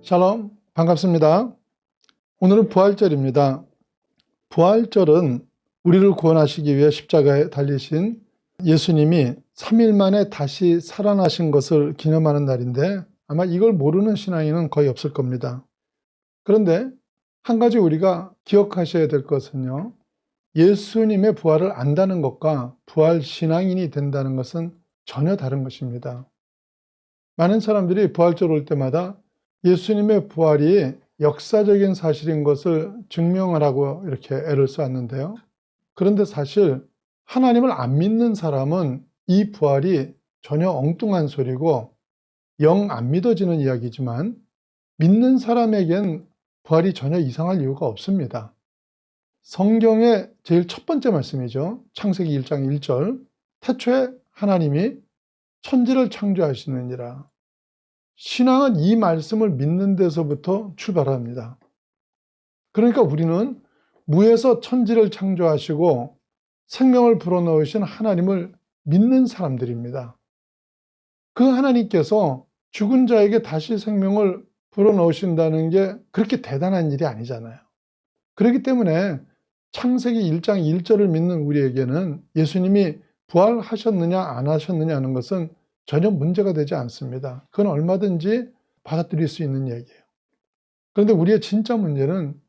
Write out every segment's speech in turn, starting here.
샬롬, 반갑습니다. 오늘은 부활절입니다. 부활절은 우리를 구원하시기 위해 십자가에 달리신 예수님이 3일 만에 다시 살아나신 것을 기념하는 날인데 아마 이걸 모르는 신앙인은 거의 없을 겁니다. 그런데 한 가지 우리가 기억하셔야 될 것은요. 예수님의 부활을 안다는 것과 부활 신앙인이 된다는 것은 전혀 다른 것입니다. 많은 사람들이 부활절 올 때마다 예수님의 부활이 역사적인 사실인 것을 증명하라고 이렇게 애를 썼는데요. 그런데 사실 하나님을 안 믿는 사람은 이 부활이 전혀 엉뚱한 소리고 영 안 믿어지는 이야기지만 믿는 사람에겐 부활이 전혀 이상할 이유가 없습니다. 성경의 제일 첫 번째 말씀이죠. 창세기 1장 1절. 태초에 하나님이 천지를 창조하시느니라. 신앙은 이 말씀을 믿는 데서부터 출발합니다. 그러니까 우리는 무에서 천지를 창조하시고 생명을 불어넣으신 하나님을 믿는 사람들입니다. 그 하나님께서 죽은 자에게 다시 생명을 불어넣으신다는 게 그렇게 대단한 일이 아니잖아요. 그렇기 때문에 창세기 1장 1절을 믿는 우리에게는 예수님이 부활하셨느냐 안 하셨느냐 하는 것은 전혀 문제가 되지 않습니다. 그건 얼마든지 받아들일 수 있는 얘기예요. 그런데 우리의 진짜 문제는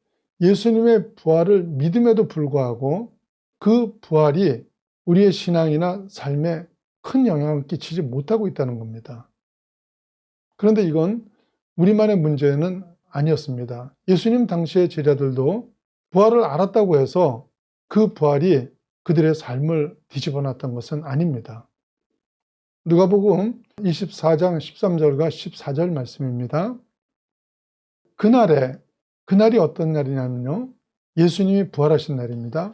예수님의 부활을 믿음에도 불구하고 그 부활이 우리의 신앙이나 삶에 큰 영향을 끼치지 못하고 있다는 겁니다. 그런데 이건 우리만의 문제는 아니었습니다. 예수님 당시의 제자들도 부활을 알았다고 해서 그 부활이 그들의 삶을 뒤집어놨던 것은 아닙니다. 누가복음 24장 13절과 14절 말씀입니다. 그날이 어떤 날이냐면요. 예수님이 부활하신 날입니다.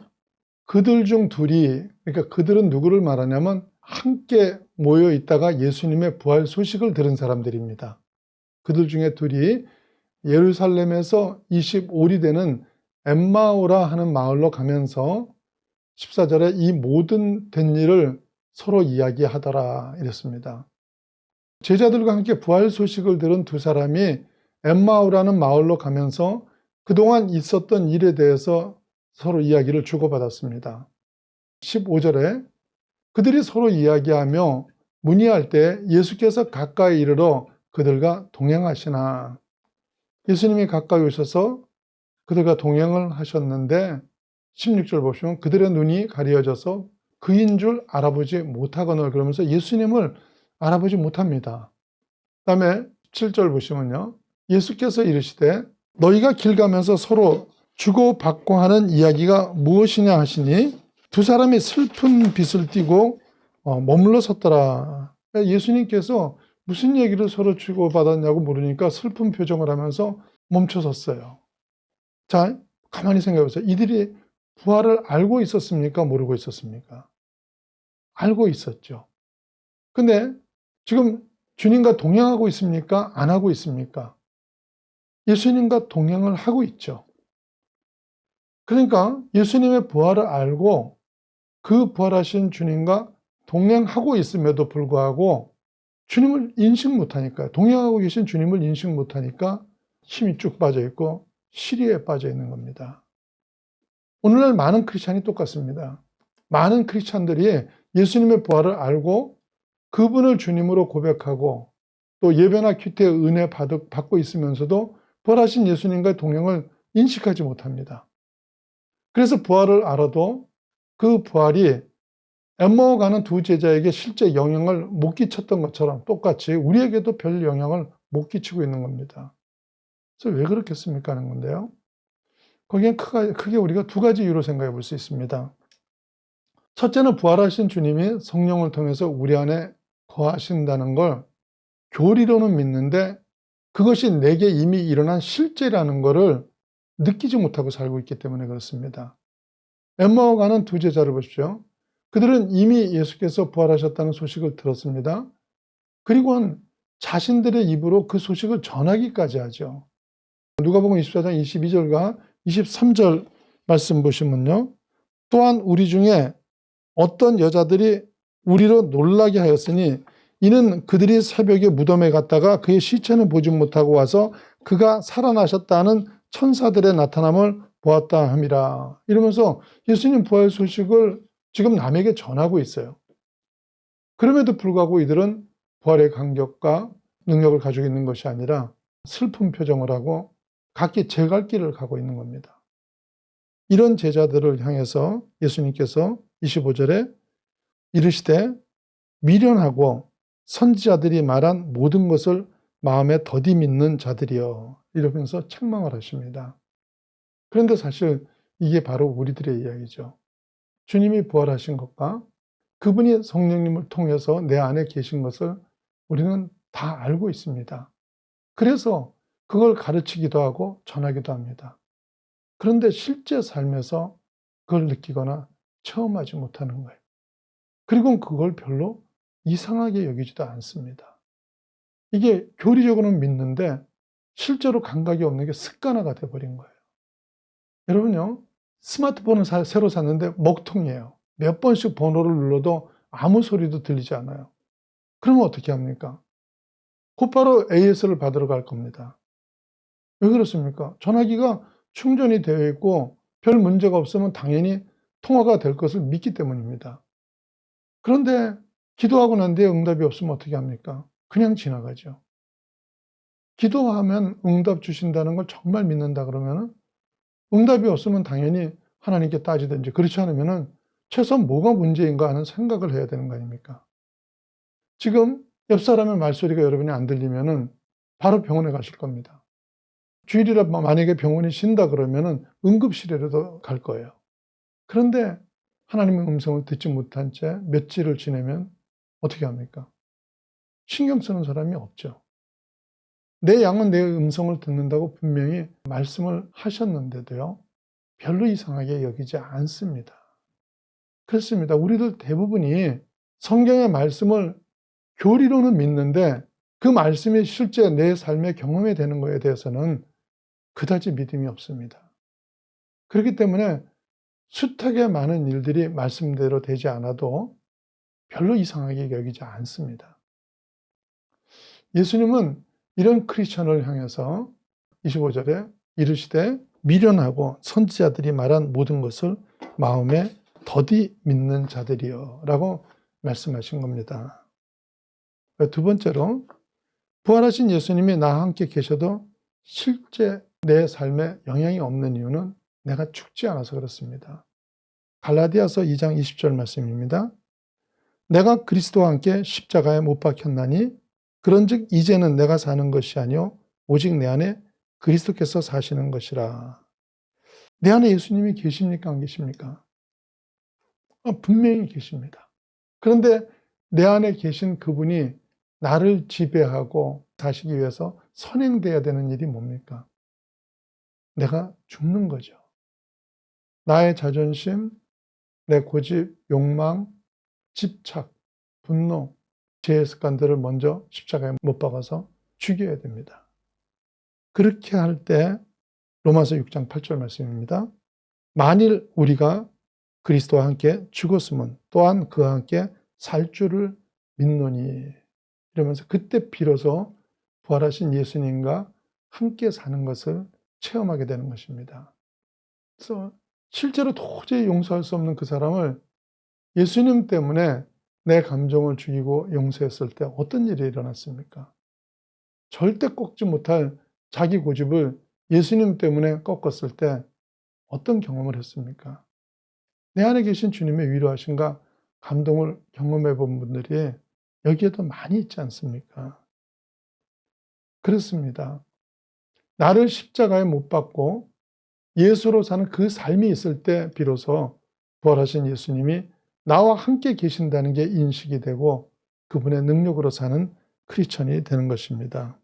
그들 중 둘이, 그러니까 그들은 누구를 말하냐면 함께 모여 있다가 예수님의 부활 소식을 들은 사람들입니다. 그들 중에 둘이 예루살렘에서 25리 되는 엠마오라 하는 마을로 가면서 14절에 이 모든 된 일을 서로 이야기하더라 이랬습니다. 제자들과 함께 부활 소식을 들은 두 사람이 엠마오라는 마을로 가면서 그동안 있었던 일에 대해서 서로 이야기를 주고받았습니다. 15절에 그들이 서로 이야기하며 문의할 때 예수께서 가까이 이르러 그들과 동행하시나. 예수님이 가까이 오셔서 그들과 동행을 하셨는데 16절 보시면 그들의 눈이 가려져서 그인 줄 알아보지 못하거늘 그러면서 예수님을 알아보지 못합니다. 그 다음에 7절 보시면요. 예수께서 이르시되 너희가 길 가면서 서로 주고받고 하는 이야기가 무엇이냐 하시니 두 사람이 슬픈 빛을 띠고 머물러 섰더라. 예수님께서 무슨 얘기를 서로 주고받았냐고 물으니까 슬픈 표정을 하면서 멈춰 섰어요. 자, 가만히 생각해 보세요. 이들이 부활을 알고 있었습니까? 모르고 있었습니까? 알고 있었죠. 근데 지금 주님과 동행하고 있습니까? 안 하고 있습니까? 예수님과 동행을 하고 있죠. 그러니까 예수님의 부활을 알고 그 부활하신 주님과 동행하고 있음에도 불구하고 주님을 인식 못하니까요. 동행하고 계신 주님을 인식 못하니까 힘이 쭉 빠져 있고 시리에 빠져 있는 겁니다. 오늘날 많은 크리스찬이 똑같습니다. 많은 크리스찬들이 예수님의 부활을 알고 그분을 주님으로 고백하고 또 예배나 큐티의 은혜 받고 있으면서도 부활하신 예수님과의 동행을 인식하지 못합니다. 그래서 부활을 알아도 그 부활이 엠마오 가는 두 제자에게 실제 영향을 못 끼쳤던 것처럼 똑같이 우리에게도 별 영향을 못 끼치고 있는 겁니다. 그래서 왜 그렇겠습니까 하는 건데요. 거기엔 크게 우리가 두 가지 이유로 생각해 볼 수 있습니다. 첫째는 부활하신 주님이 성령을 통해서 우리 안에 거하신다는 걸 교리로는 믿는데 그것이 내게 이미 일어난 실제라는 것을 느끼지 못하고 살고 있기 때문에 그렇습니다. 엠마오 가는 두 제자를 보십시오. 그들은 이미 예수께서 부활하셨다는 소식을 들었습니다. 그리고는 자신들의 입으로 그 소식을 전하기까지 하죠. 누가복음 24장 22절과 23절 말씀 보시면요. 또한 우리 중에 어떤 여자들이 우리로 놀라게 하였으니 이는 그들이 새벽에 무덤에 갔다가 그의 시체는 보지 못하고 와서 그가 살아나셨다는 천사들의 나타남을 보았다 함이라. 이러면서 예수님 부활 소식을 지금 남에게 전하고 있어요. 그럼에도 불구하고 이들은 부활의 감격과 능력을 가지고 있는 것이 아니라 슬픈 표정을 하고 각기 제 갈 길을 가고 있는 겁니다. 이런 제자들을 향해서 예수님께서 25절에 이르시되 미련하고 선지자들이 말한 모든 것을 마음에 더디 믿는 자들이여, 이러면서 책망을 하십니다. 그런데 사실 이게 바로 우리들의 이야기죠. 주님이 부활하신 것과 그분이 성령님을 통해서 내 안에 계신 것을 우리는 다 알고 있습니다. 그래서 그걸 가르치기도 하고 전하기도 합니다. 그런데 실제 삶에서 그걸 느끼거나 체험하지 못하는 거예요. 그리고 그걸 별로 이상하게 여기지도 않습니다. 이게 교리적으로는 믿는데 실제로 감각이 없는 게 습관화가 돼버린 거예요. 여러분요, 스마트폰을 새로 샀는데 먹통이에요. 몇 번씩 번호를 눌러도 아무 소리도 들리지 않아요. 그러면 어떻게 합니까? 곧바로 AS를 받으러 갈 겁니다. 왜 그렇습니까? 전화기가 충전이 되어 있고 별 문제가 없으면 당연히 통화가 될 것을 믿기 때문입니다. 그런데 기도하고 난 뒤에 응답이 없으면 어떻게 합니까? 그냥 지나가죠. 기도하면 응답 주신다는 걸 정말 믿는다 그러면 응답이 없으면 당연히 하나님께 따지든지, 그렇지 않으면 최소한 뭐가 문제인가 하는 생각을 해야 되는 거 아닙니까? 지금 옆 사람의 말소리가 여러분이 안 들리면 바로 병원에 가실 겁니다. 주일이라 만약에 병원이 쉰다 그러면 응급실에라도 갈 거예요. 그런데 하나님의 음성을 듣지 못한 채 며칠을 지내면 어떻게 합니까? 신경 쓰는 사람이 없죠. 내 양은 내 음성을 듣는다고 분명히 말씀을 하셨는데도요, 별로 이상하게 여기지 않습니다. 그렇습니다. 우리들 대부분이 성경의 말씀을 교리로는 믿는데 그 말씀이 실제 내 삶의 경험이 되는 것에 대해서는 그다지 믿음이 없습니다. 그렇기 때문에 숱하게 많은 일들이 말씀대로 되지 않아도 별로 이상하게 여기지 않습니다. 예수님은 이런 크리스천을 향해서 25절에 이르시되 미련하고 선지자들이 말한 모든 것을 마음에 더디 믿는 자들이여 라고 말씀하신 겁니다. 두 번째로, 부활하신 예수님이 나와 함께 계셔도 실제 내 삶에 영향이 없는 이유는 내가 죽지 않아서 그렇습니다. 갈라디아서 2장 20절 말씀입니다. 내가 그리스도와 함께 십자가에 못 박혔나니 그런즉 이제는 내가 사는 것이 아니요 오직 내 안에 그리스도께서 사시는 것이라. 내 안에 예수님이 계십니까, 안 계십니까? 분명히 계십니다. 그런데 내 안에 계신 그분이 나를 지배하고 사시기 위해서 선행돼야 되는 일이 뭡니까? 내가 죽는 거죠. 나의 자존심, 내 고집, 욕망, 집착, 분노, 죄의 습관들을 먼저 십자가에 못 박아서 죽여야 됩니다. 그렇게 할 때 로마서 6장 8절 말씀입니다. 만일 우리가 그리스도와 함께 죽었으면 또한 그와 함께 살 줄을 믿노니, 이러면서 그때 비로소 부활하신 예수님과 함께 사는 것을 체험하게 되는 것입니다. 그래서 실제로 도저히 용서할 수 없는 그 사람을 예수님 때문에 내 감정을 죽이고 용서했을 때 어떤 일이 일어났습니까? 절대 꺾지 못할 자기 고집을 예수님 때문에 꺾었을 때 어떤 경험을 했습니까? 내 안에 계신 주님의 위로하심과 감동을 경험해 본 분들이 여기에도 많이 있지 않습니까? 그렇습니다. 나를 십자가에 못 박고 예수로 사는 그 삶이 있을 때 비로소 부활하신 예수님이 나와 함께 계신다는 게 인식이 되고 그분의 능력으로 사는 크리스천이 되는 것입니다.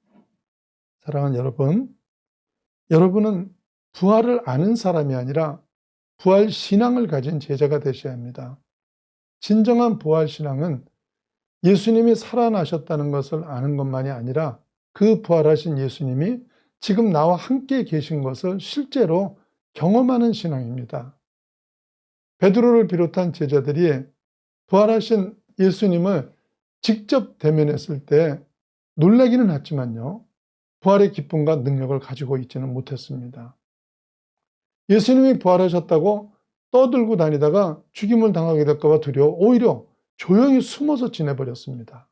사랑하는 여러분, 여러분은 부활을 아는 사람이 아니라 부활 신앙을 가진 제자가 되셔야 합니다. 진정한 부활 신앙은 예수님이 살아나셨다는 것을 아는 것만이 아니라 그 부활하신 예수님이 지금 나와 함께 계신 것을 실제로 경험하는 신앙입니다. 베드로를 비롯한 제자들이 부활하신 예수님을 직접 대면했을 때 놀라기는 했지만요, 부활의 기쁨과 능력을 가지고 있지는 못했습니다. 예수님이 부활하셨다고 떠들고 다니다가 죽임을 당하게 될까 봐 두려워 오히려 조용히 숨어서 지내버렸습니다.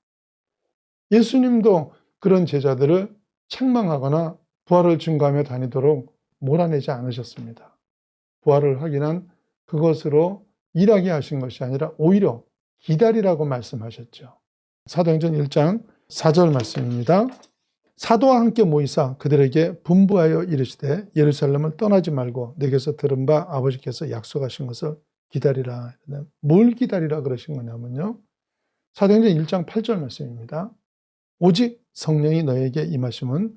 예수님도 그런 제자들을 책망하거나 부활을 증거하며 다니도록 몰아내지 않으셨습니다. 부활을 확인한 그것으로 일하게 하신 것이 아니라 오히려 기다리라고 말씀하셨죠. 사도행전 1장 4절 말씀입니다. 사도와 함께 모이사 그들에게 분부하여 이르시되 예루살렘을 떠나지 말고 내게서 들은 바 아버지께서 약속하신 것을 기다리라. 뭘 기다리라 그러신 거냐면요, 사도행전 1장 8절 말씀입니다. 오직 성령이 너에게 임하심은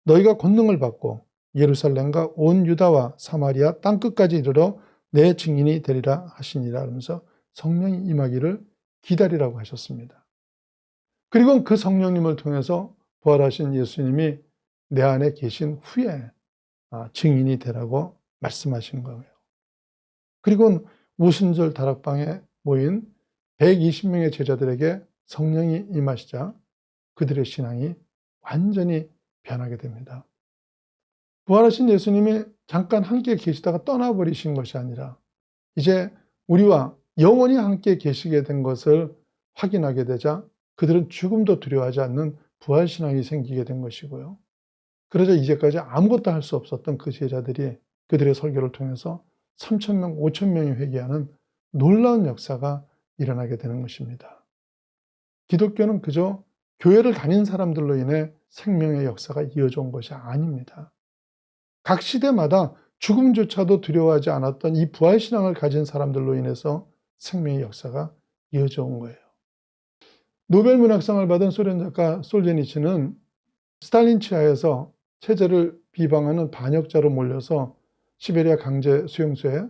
너희가 권능을 받고 예루살렘과 온 유다와 사마리아 땅끝까지 이르러 내 증인이 되리라 하시니라. 하면서 성령이 임하기를 기다리라고 하셨습니다. 그리고 그 성령님을 통해서 부활하신 예수님이 내 안에 계신 후에 증인이 되라고 말씀하신 거예요. 그리고 오순절 다락방에 모인 120명의 제자들에게 성령이 임하시자 그들의 신앙이 완전히 변하게 됩니다. 부활하신 예수님이 잠깐 함께 계시다가 떠나버리신 것이 아니라 이제 우리와 영원히 함께 계시게 된 것을 확인하게 되자 그들은 죽음도 두려워하지 않는 부활신앙이 생기게 된 것이고요. 그러자 이제까지 아무것도 할 수 없었던 그 제자들이 그들의 설교를 통해서 3,000명, 5,000명이 회개하는 놀라운 역사가 일어나게 되는 것입니다. 기독교는 그저 교회를 다닌 사람들로 인해 생명의 역사가 이어져 온 것이 아닙니다. 각 시대마다 죽음조차도 두려워하지 않았던 이 부활신앙을 가진 사람들로 인해서 생명의 역사가 이어져 온 거예요. 노벨문학상을 받은 소련 작가 솔제니치는 스탈린 치하에서 체제를 비방하는 반역자로 몰려서 시베리아 강제 수용소에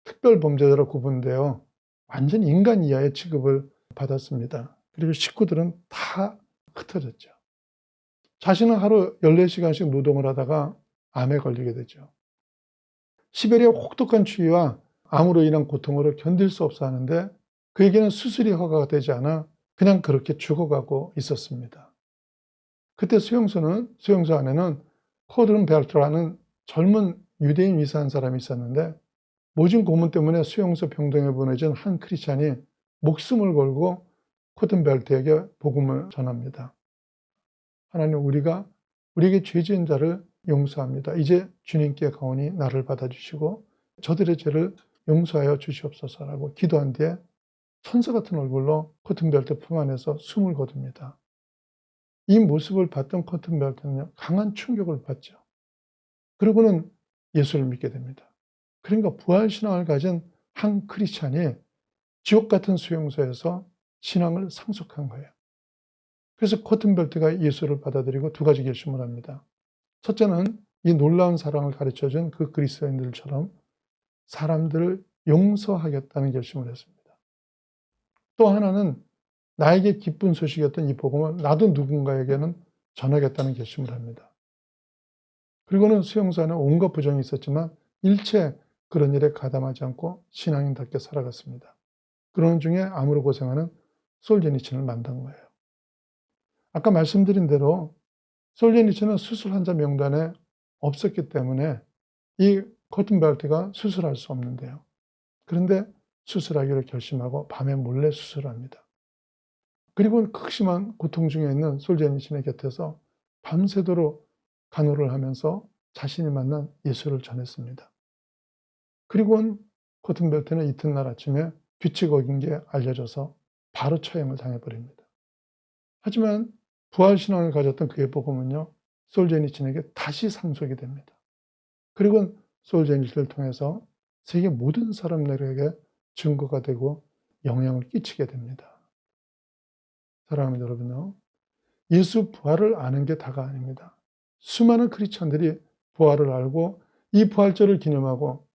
특별 범죄자로 구분되어 완전 인간 이하의 취급을 받았습니다. 그리고 식구들은 다 흩어졌죠. 자신은 하루 14시간씩 노동을 하다가 암에 걸리게 되죠. 시베리아 혹독한 추위와 암으로 인한 고통을 견딜 수 없어 하는데 그에게는 수술이 허가가 되지 않아 그냥 그렇게 죽어가고 있었습니다. 그때 수용소 안에는 코든 벨트라는 젊은 유대인 위사한 사람이 있었는데 모진 고문 때문에 수용소 병동에 보내진 한 크리스찬이 목숨을 걸고 코든 벨트에게 복음을 전합니다. 하나님, 우리에게 죄 지은 자를 용서합니다. 이제 주님께 가오니 나를 받아주시고 저들의 죄를 용서하여 주시옵소서라고 기도한 뒤에 천사 같은 얼굴로 코튼벨트 품 안에서 숨을 거둡니다. 이 모습을 봤던 코튼벨트는 강한 충격을 받죠. 그리고는 예수를 믿게 됩니다. 그러니까 부활신앙을 가진 한 크리스찬이 지옥 같은 수용소에서 신앙을 상속한 거예요. 그래서 코튼벨트가 예수를 받아들이고 두 가지 결심을 합니다. 첫째는 이 놀라운 사랑을 가르쳐준 그 그리스도인들처럼 사람들을 용서하겠다는 결심을 했습니다. 또 하나는 나에게 기쁜 소식이었던 이 복음을 나도 누군가에게는 전하겠다는 결심을 합니다. 그리고는 수용소 안에 온갖 부정이 있었지만 일체 그런 일에 가담하지 않고 신앙인답게 살아갔습니다. 그러는 중에 암으로 고생하는 솔제니친을 만난 거예요. 아까 말씀드린 대로 솔제니친은 수술 환자 명단에 없었기 때문에 이 코튼벨트가 수술할 수 없는데요. 그런데 수술하기로 결심하고 밤에 몰래 수술합니다. 그리고 극심한 고통 중에 있는 솔제니친의 곁에서 밤새도록 간호를 하면서 자신이 만난 예수를 전했습니다. 그리고 코튼벨트는 이튿날 아침에 규칙 어긴 게 알려져서 바로 처형을 당해버립니다. 하지만 부활신앙을 가졌던 그의 복음은요, 솔제니친에게 다시 상속이 됩니다. 그리고 솔제니친을 통해서 세계 모든 사람들에게 증거가 되고 영향을 끼치게 됩니다. 사랑하는 여러분요, 예수 부활을 아는 게 다가 아닙니다. 수많은 크리스찬들이 부활을 알고 이 부활절을 기념하고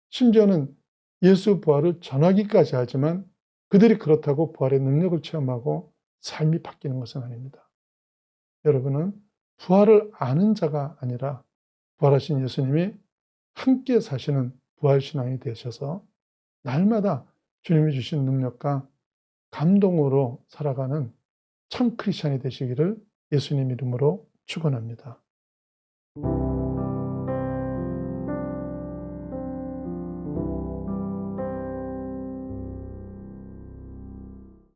심지어는 예수 부활을 전하기까지 하지만 그들이 그렇다고 부활의 능력을 체험하고 삶이 바뀌는 것은 아닙니다. 여러분은 부활을 아는 자가 아니라 부활하신 예수님이 함께 사시는 부활신앙이 되셔서 날마다 주님이 주신 능력과 감동으로 살아가는 참 크리스천이 되시기를 예수님 이름으로 축원합니다.